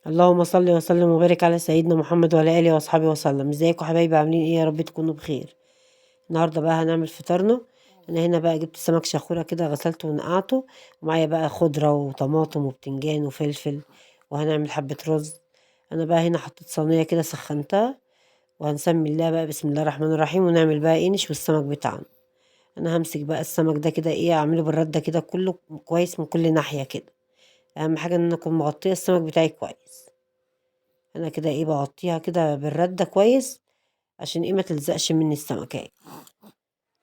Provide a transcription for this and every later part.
اللهم صل وسلم وبارك على سيدنا محمد وعلى اله واصحابه وسلم. ازيكم حبايبي؟ عاملين ايه؟ يا رب تكونوا بخير. النهارده بقى هنعمل فطارنا. انا هنا بقى جبت سمك شخوره كده، غسلته ونقعته، ومعايا بقى خضره وطماطم وبتنجان وفلفل، وهنعمل حبه رز. انا بقى هنا حطيت صينيه كده سخنتها، وهنسمي الله بقى بسم الله الرحمن الرحيم، ونعمل بقى ايه؟ نشوي السمك بتاعنا. انا همسك بقى السمك ده كده ايه، اعمله بالرده كده كله كويس من كل ناحيه كده. اهم حاجه ان انا اكون مغطيه السمك بتاعي كويس. انا كده ايه، بغطيها كده بالردة كويس عشان ايه ما تلزقش مني السمكية.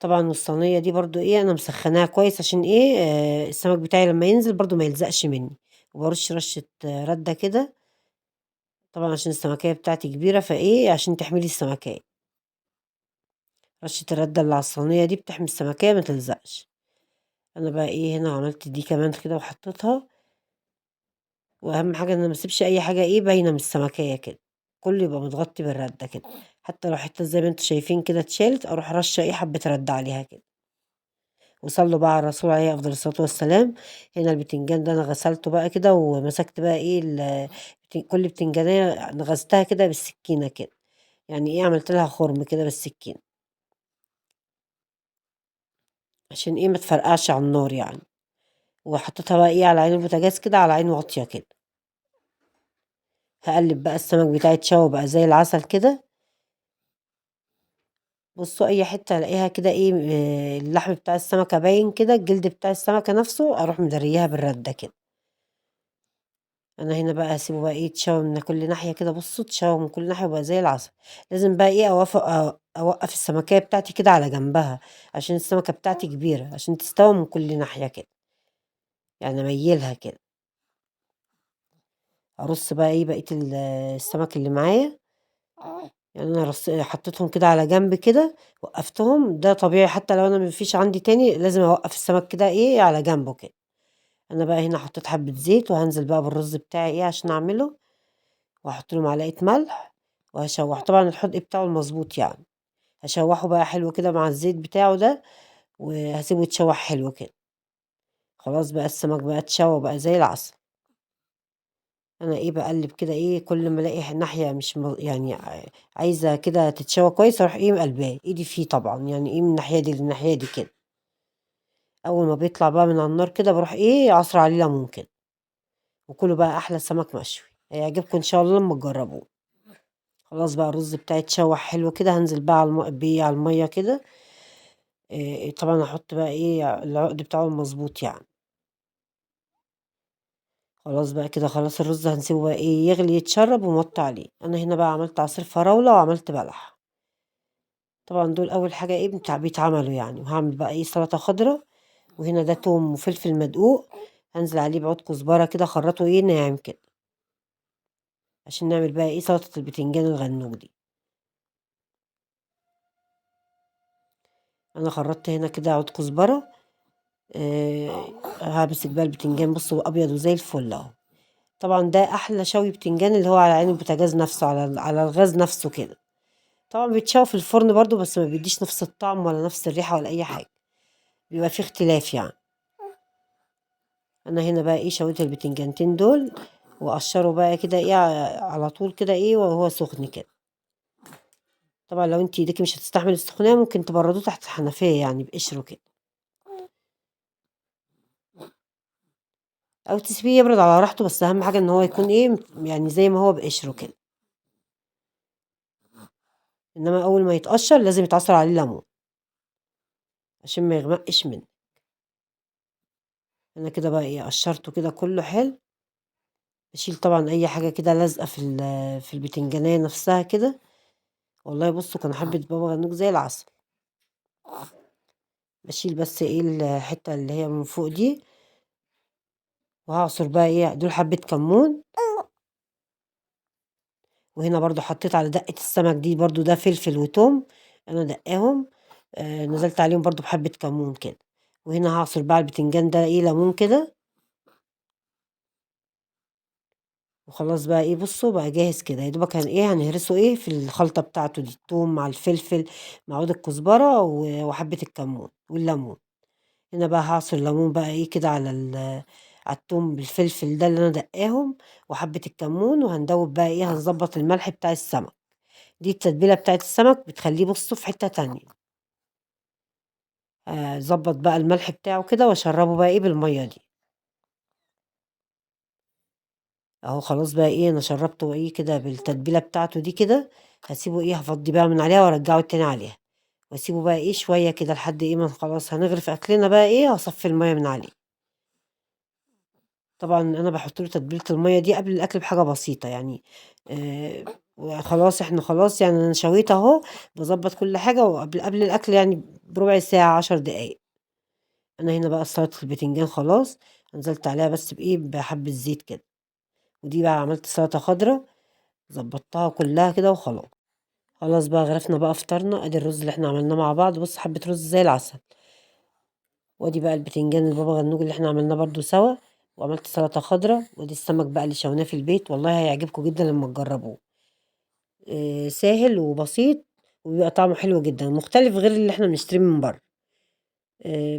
طبعا والصينية دي برضو ايه، انا مسخناها كويس عشان ايه، السمك بتاعي لما ينزل برضو ما يلزقش مني. وبرش رشة ردة كده، طبعا عشان السمكية بتاعتي كبيرة، فايه عشان تحميلي السمكية. رشة الردة اللي على الصينية دي بتحمي السمكية ما تلزقش. انا بقى ايه هنا عملت دي كمان كده وحطيتها. واهم حاجة ان انا مسيبش اي حاجة ايه باينة من السمكية كده، كله يبقى متغطي بالردة كده. حتى لو حتة زي ما انتوا شايفين كده اتشالت، اروح رشة ايه حبة رد عليها كده. وصلوا بقى على الرسول عليه افضل الصلاة والسلام. هنا البتنجان ده انا غسلته بقى كده، ومسكت بقى ايه كل بتنجانية غزتها كده بالسكينة كده، يعني ايه عملت لها خرم كده بالسكينة عشان ايه ما تفرقعش على النار يعني. وحطيتها بقى ايه على عين البوتاجاز كده، على عين واطية كده. هقلب بقى السمك بتاعي اتشوى بقى زي العسل كده. بصوا اي حته الاقيها كده ايه، اللحم بتاع السمكه باين كده، الجلد بتاع السمكه نفسه، اروح مدريها بالرده كده. انا هنا بقى هسيبه بقى ايه يتشوى من كل ناحيه كده. بصوا اتشوى من كل ناحيه وبقى زي العسل. لازم بقى ايه اوقف السمكيه بتاعتي كده على جنبها، عشان السمكه بتاعتي كبيره، عشان تستوى من كل ناحيه كده. يعني اميلها كده. ارص بقى ايه بقيه السمك اللي معايا. يعني انا حطيتهم كده على جنب كده، وقفتهم. ده طبيعي، حتى لو انا مفيش عندي تاني لازم اوقف السمك كده ايه على جنبه كده. انا بقى هنا حطيت حبة زيت، وهنزل بقى بالرز بتاعي ايه عشان اعمله. واحط له معلقة ملح، وهشوح طبعا الحدق بتاعه المظبوط يعني. هشوحه بقى حلو كده مع الزيت بتاعه ده، وهسيبه يتشوح حلو كده. خلاص بقى السمك بقى اتشوى بقى زي العسل. انا ايه بقلب كده ايه، كل ما الاقي ناحيه مش يعني عايزه كده تتشوى كويس، اروح ايه مقلباه ايدي فيه طبعا، يعني ايه من الناحيه دي للناحيه دي كده. اول ما بيطلع بقى من على النار كده، بروح ايه عصر عليه ليمون كده. وكله بقى احلى سمك مشوي، هيعجبكم ان شاء الله لما تجربوه. خلاص بقى الرز بتاعي اتشوح حلو كده، هنزل بقى بيه على الميه كده. طبعا احط بقى ايه العقد بتاعه المظبوط يعني. خلاص بقى كده، خلاص الرز هنسيبه بقى ايه يغلي يتشرب وموطي عليه. انا هنا بقى عملت عصير فراولة وعملت بلح. طبعا دول اول حاجة ايه بيتعملوا يعني. وهعمل بقى ايه سلطة خضراء. وهنا ده توم وفلفل مدقوق، هنزل عليه بعود كزبرة كده، خرطه ايه ناعم كده، عشان نعمل بقى ايه سلطة البتنجان الغنوج دي. انا خرطت هنا كده عود كزبرة. همسك بقى البتنجان، بصوا ابيض وزي الفل اهو. طبعا ده احلى شوي بتنجان، اللي هو على عين البوتاجاز نفسه، على الغاز نفسه كده. طبعا بيتشوى في الفرن برضو، بس ما بيديش نفس الطعم ولا نفس الريحة ولا اي حاجة. بيبقى فيه اختلاف يعني. انا هنا بقى ايه شويت البتنجانتين دول، واقشره بقى كده ايه على طول كده ايه وهو سخن كده. طبعا لو انت ايديكي مش هتستحمل السخونية، ممكن تبردوه تحت الحنفية يعني بقشره كده، او تسيبيه يبرد على راحته. بس اهم حاجة ان هو يكون ايه يعني زي ما هو بقشره كده. انما اول ما يتقشر لازم يتعصر عليه ليمون، عشان ما يغمقش منه. انا كده بقى ايه قشرته كده كله حلو. بشيل طبعا اي حاجة كده لازقة في البتنجانية نفسها كده. والله بصوا كان حبة بابا غنوج زي العسل. بشيل بس ايه الحتة اللي هي من فوق دي. وهعصر بقى ايه دول حبة كمون. وهنا برضو حطيت على دقة السمك دي برضو ده فلفل وتوم، انا دقاهم. نزلت عليهم برضو بحبة كمون كده. وهنا هعصر بقى البتنجان ده ايه ليمون كده. وخلاص بقى ايه بصوا بقى جاهز كده، يا دوبك ايه هنهرسه ايه في الخلطة بتاعته دي، التوم مع الفلفل مع عود الكزبرة وحبة الكمون والليمون. هنا بقى هعصر ليمون بقى ايه كده على التوم بالفلفل ده اللي أنا دقاهم وحبة الكمون، وهندوب بقى إيه، هنضبط الملح بتاع السمك. دي التتبيلة بتاعة السمك بتخليه بصوا في حتة تانية. ضبط بقى الملح بتاعه كده واشربه بقى إيه بالمية دي. اهو خلاص بقى ايه، انا شربته ايه كده بالتتبيله بتاعته دي كده. هسيبه ايه، هفضي بقى من عليها وارجعه تاني عليها، واسيبه بقى ايه شويه كده لحد ايه ما خلاص هنغرف اكلنا بقى ايه، هصفي الميه من عليه. طبعا انا بحط له تتبيله الميه دي قبل الاكل بحاجه بسيطه يعني. وخلاص احنا خلاص يعني انا شويت اهو، بظبط كل حاجه، وقبل الاكل يعني بربع ساعه 10 دقايق. انا هنا بقى سلطه البتنجان خلاص، نزلت عليها بس بايه بحبه زيت كده. ودي بقى عملت سلطه خضراء، ظبطتها كلها كده وخلاص. خلاص بقى غرفنا بقى فطرنا، ادي الرز اللي احنا عملناه مع بعض، بص حبة رز زي العسل. وادي بقى البتنجان البابا غنوج اللي احنا عملناه برضو سوا، وعملت سلطة خضراء. وادي السمك بقى اللي شويناه في البيت، والله هيعجبكم جدا لما تجربوه. سهل وبسيط، وبيبقى طعمه حلو جدا مختلف غير اللي احنا بنشتريه من بره.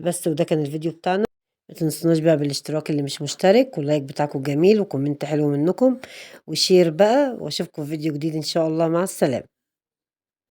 بس وده كان الفيديو بتاعنا. ما تنسوناش بقى بالاشتراك اللي مش مشترك، واللايك بتاعكم جميل، وكومنت حلو منكم، وشير بقى، واشوفكم في فيديو جديد ان شاء الله. مع السلامة.